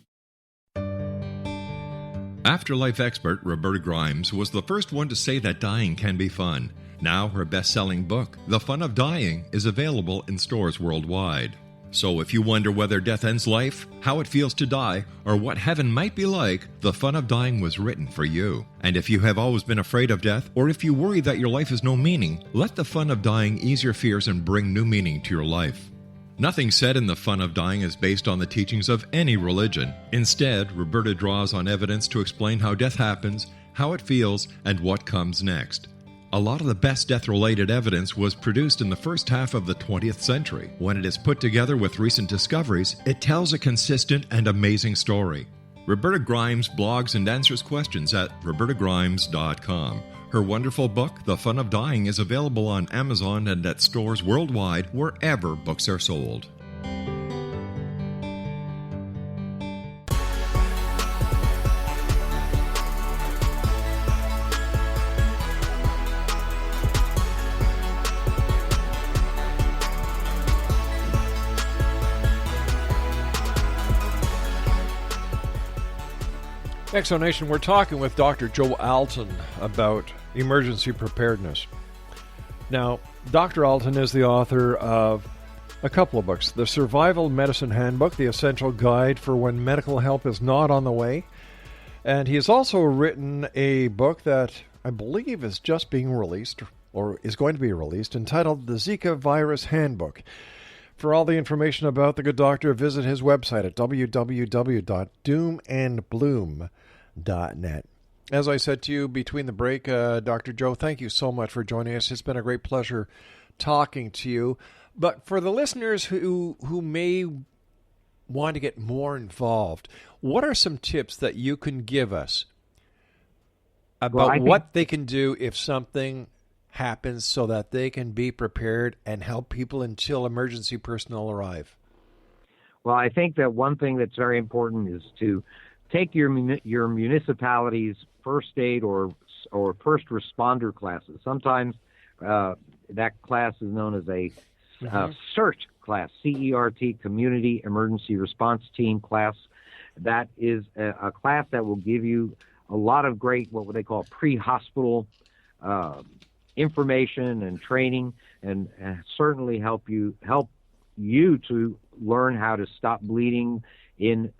Afterlife expert Roberta Grimes was the first one to say that dying can be fun. Now her best-selling book, The Fun of Dying, is available in stores worldwide. So if you wonder whether death ends life, how it feels to die, or what heaven might be like, The Fun of Dying was written for you. And if you have always been afraid of death, or if you worry that your life has no meaning, let The Fun of Dying ease your fears and bring new meaning to your life. Nothing said in The Fun of Dying is based on the teachings of any religion. Instead, Roberta draws on evidence to explain how death happens, how it feels, and what comes next. A lot of the best death-related evidence was produced in the first half of the 20th century. When it is put together with recent discoveries, it tells a consistent and amazing story. Roberta Grimes blogs and answers questions at robertagrimes.com. Her wonderful book, The Fun of Dying, is available on Amazon and at stores worldwide wherever books are sold. Exonation, we're talking with Dr. Joe Alton about emergency preparedness. Now, Dr. Alton is the author of a couple of books. The Survival Medicine Handbook, The Essential Guide for When Medical Help is Not on the Way. And he has also written a book that I believe is just being released, or is going to be released, entitled The Zika Virus Handbook. For all the information about the good doctor, visit his website at www.doomandbloom.net. As I said to you between the break, Dr. Joe, thank you so much for joining us. It's been a great pleasure talking to you. But for the listeners who may want to get more involved, what are some tips that you can give us about what they can do if something happens so that they can be prepared and help people until emergency personnel arrive? Well, I think that one thing that's very important is to take your municipality's first aid or or first responder classes. Sometimes that class is known as a CERT class, CERT, Community Emergency Response Team class. That is a class that will give you a lot of great, what they call pre-hospital information and training, and certainly help you to learn how to stop bleeding in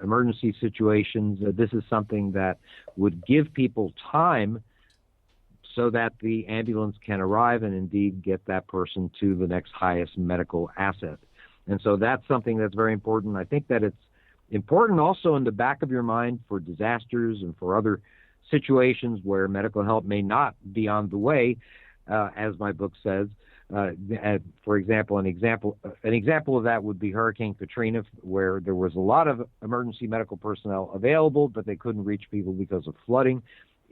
emergency situations. This is something that would give people time so that the ambulance can arrive and indeed get that person to the next highest medical asset. And so that's something that's very important. I think that it's important also in the back of your mind for disasters and for other situations where medical help may not be on the way, as my book says. For example, an example of that would be Hurricane Katrina, where there was a lot of emergency medical personnel available, but they couldn't reach people because of flooding.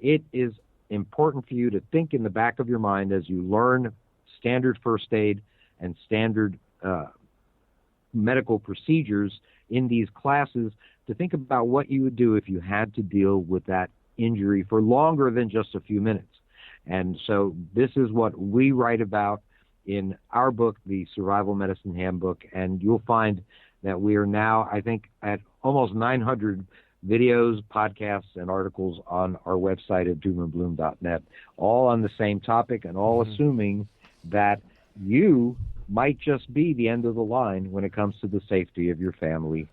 It is important for you to think in the back of your mind as you learn standard first aid and standard medical procedures in these classes, to think about what you would do if you had to deal with that injury for longer than just a few minutes. And so this is what we write about in our book, the Survival Medicine Handbook, and you'll find that we are now, I think, at almost 900 videos, podcasts, and articles on our website at doomandbloom.net, all on the same topic and all assuming that you might just be the end of the line when it comes to the safety of your family.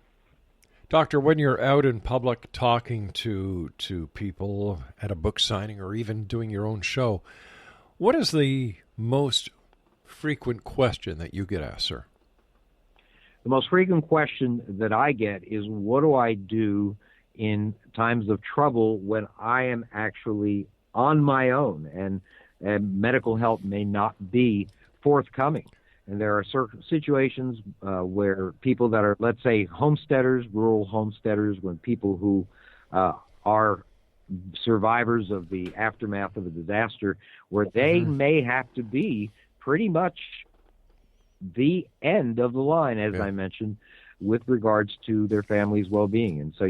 Doctor, when you're out in public talking to people at a book signing or even doing your own show, what is the most frequent question that you get asked, sir? The most frequent question that I get is, what do I do in times of trouble when I am actually on my own and medical help may not be forthcoming? And there are certain situations where people that are, let's say, homesteaders, rural homesteaders, when people who are survivors of the aftermath of a disaster, where they may have to be pretty much the end of the line, as I mentioned, with regards to their family's well-being. And so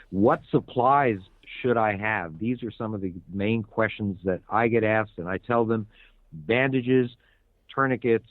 what supplies should I have? These are some of the main questions that I get asked, and I tell them bandages, tourniquets,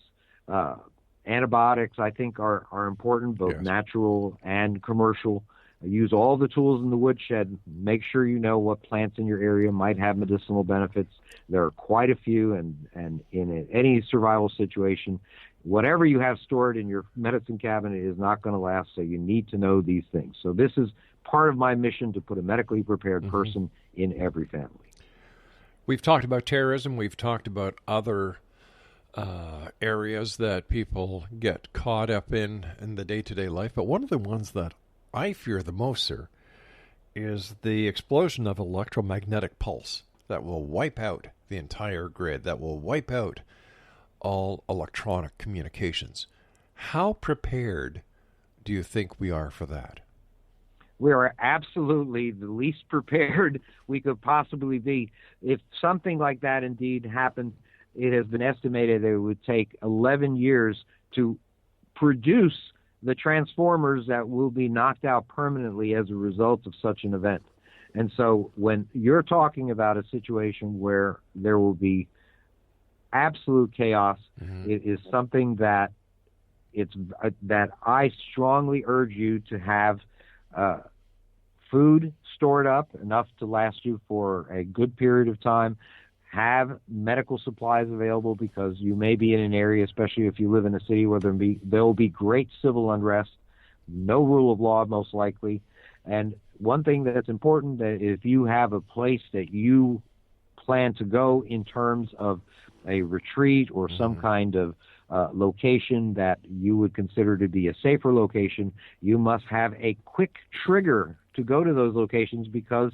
antibiotics, I think, are important, both natural and commercial. Use all the tools in the woodshed. Make sure you know what plants in your area might have medicinal benefits. There are quite a few, and in any survival situation, whatever you have stored in your medicine cabinet is not going to last, so you need to know these things. So this is part of my mission, to put a medically prepared person in every family. We've talked about terrorism. We've talked about other areas that people get caught up in the day-to-day life. But one of the ones that I fear the most, sir, is the explosion of electromagnetic pulse that will wipe out the entire grid, that will wipe out all electronic communications. How prepared do you think we are for that? We are absolutely the least prepared we could possibly be. If something like that indeed happened, it has been estimated that it would take 11 years to produce the transformers that will be knocked out permanently as a result of such an event. And so when you're talking about a situation where there will be absolute chaos, it is something that that I strongly urge you to have food stored up enough to last you for a good period of time. Have medical supplies available, because you may be in an area, especially if you live in a city, where there will be great civil unrest, no rule of law most likely. And one thing that's important, that if you have a place that you plan to go in terms of a retreat or some kind of location that you would consider to be a safer location, you must have a quick trigger to go to those locations, because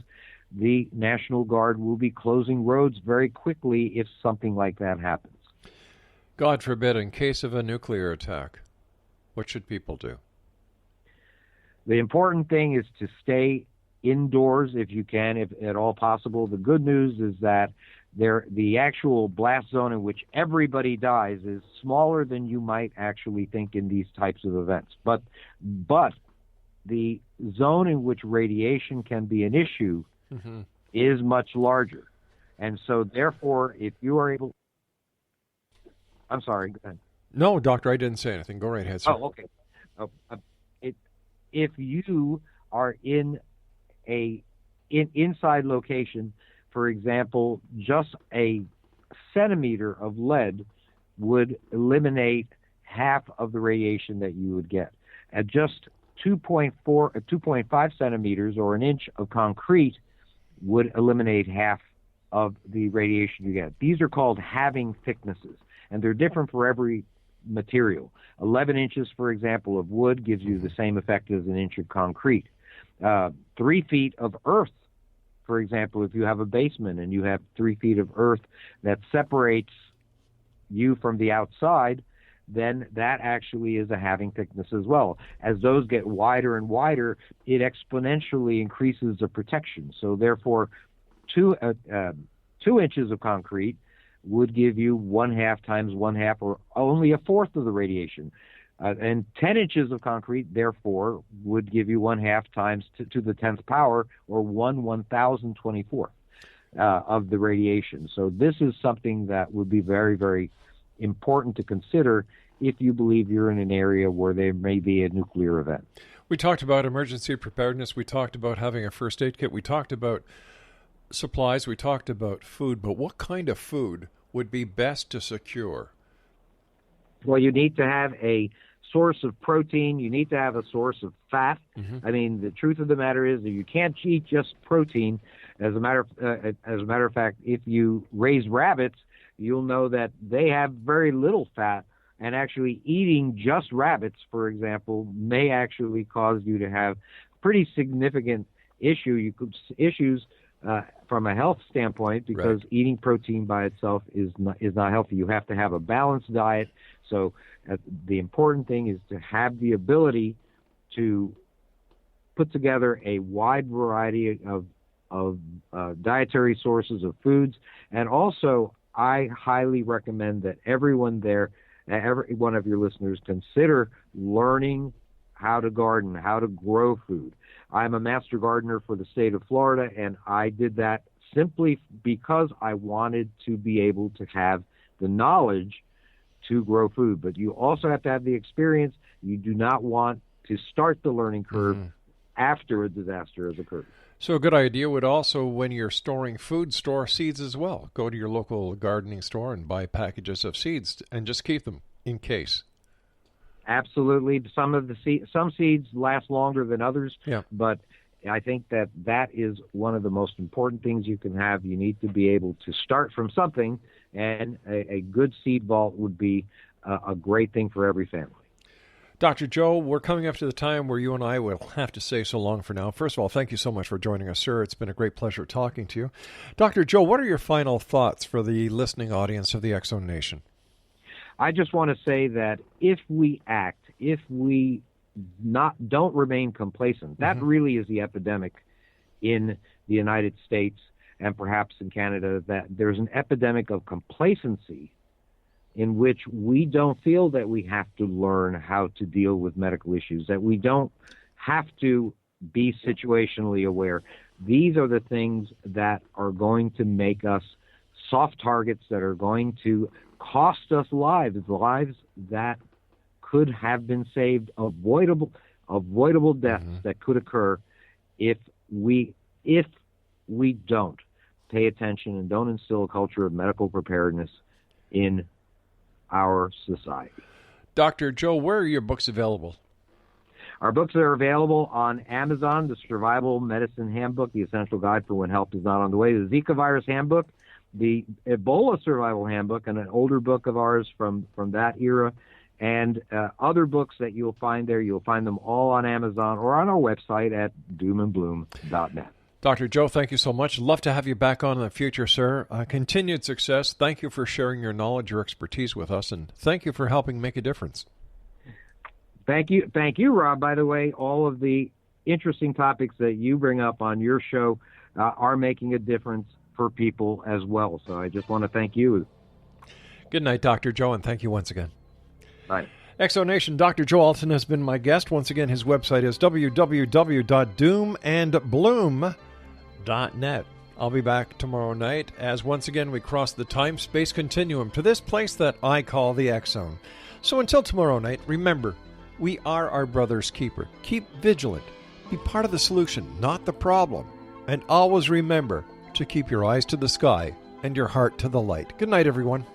the National Guard will be closing roads very quickly if something like that happens. God forbid, in case of a nuclear attack, what should people do? The important thing is to stay indoors if you can, if at all possible. The good news is that the actual blast zone in which everybody dies is smaller than you might actually think in these types of events. But the zone in which radiation can be an issue is much larger. And so, therefore, if you are able... I'm sorry, go ahead. No, doctor, I didn't say anything. Go right ahead, sir. Oh, okay. If you are in inside location, for example, just a centimeter of lead would eliminate half of the radiation that you would get. At just 2.5 centimeters or an inch of concrete would eliminate half of the radiation you get. These are called halving thicknesses, and they're different for every material. 11 inches, for example, of wood gives you the same effect as an inch of concrete. 3 feet of earth, for example, if you have a basement and you have 3 feet of earth that separates you from the outside, then that actually is a halving thickness as well. As those get wider and wider, it exponentially increases the protection. So therefore, 2 inches of concrete would give you 1/2 times 1/2, or only 1/4 of the radiation. And 10 inches of concrete, therefore, would give you 1/2 times to the 10th power, or 1/1024 of the radiation. So this is something that would be very, very important to consider if you believe you're in an area where there may be a nuclear event. We talked about emergency preparedness. We talked about having a first aid kit. We talked about supplies. We talked about food. But what kind of food would be best to secure? Well, you need to have a source of protein. You need to have a source of fat. I mean, the truth of the matter is that you can't eat just protein. As a matter of fact, if you raise rabbits, you'll know that they have very little fat, and actually eating just rabbits, for example, may actually cause you to have pretty significant issues from a health standpoint, because eating protein by itself is not healthy. You have to have a balanced diet. So the important thing is to have the ability to put together a wide variety of dietary sources of foods. And also, I highly recommend that every one of your listeners consider learning how to garden, how to grow food. I'm a master gardener for the state of Florida, and I did that simply because I wanted to be able to have the knowledge to grow food. But you also have to have the experience. You do not want to start the learning curve after a disaster has occurred. So a good idea would also, when you're storing food, store seeds as well. Go to your local gardening store and buy packages of seeds and just keep them in case. Absolutely. Some seeds last longer than others, but I think that is one of the most important things you can have. You need to be able to start from something, and a good seed vault would be a great thing for every family. Dr. Joe, we're coming up to the time where you and I will have to say so long for now. First of all, thank you so much for joining us, sir. It's been a great pleasure talking to you. Dr. Joe, what are your final thoughts for the listening audience of the X-Zone Nation? I just want to say that if we act, if we don't remain complacent, that really is the epidemic in the United States and perhaps in Canada, that there's an epidemic of complacency in which we don't feel that we have to learn how to deal with medical issues, that we don't have to be situationally aware. These are the things that are going to make us soft targets, that are going to cost us lives that could have been saved, avoidable deaths that could occur if we don't pay attention and don't instill a culture of medical preparedness in our society. Dr. Joe, where are your books available? Our books are available on Amazon: the Survival Medicine Handbook, the Essential Guide for When Help is Not on the Way, the Zika Virus Handbook, the Ebola Survival Handbook, and an older book of ours from that era, and other books that you'll find there. You'll find them all on Amazon or on our website at doomandbloom.net. Dr. Joe, thank you so much. Love to have you back on in the future, sir. Continued success. Thank you for sharing your knowledge, your expertise with us, and thank you for helping make a difference. Thank you, Rob. By the way, all of the interesting topics that you bring up on your show are making a difference for people as well. So I just want to thank you. Good night, Dr. Joe, and thank you once again. Bye. X-Zone Nation, Dr. Joe Alton has been my guest. Once again, his website is www.doomandbloom.net. I'll be back tomorrow night as once again we cross the time-space continuum to this place that I call the X Zone. So until tomorrow night, remember, we are our brother's keeper. Keep vigilant. Be part of the solution, not the problem. And always remember to keep your eyes to the sky and your heart to the light. Good night, everyone.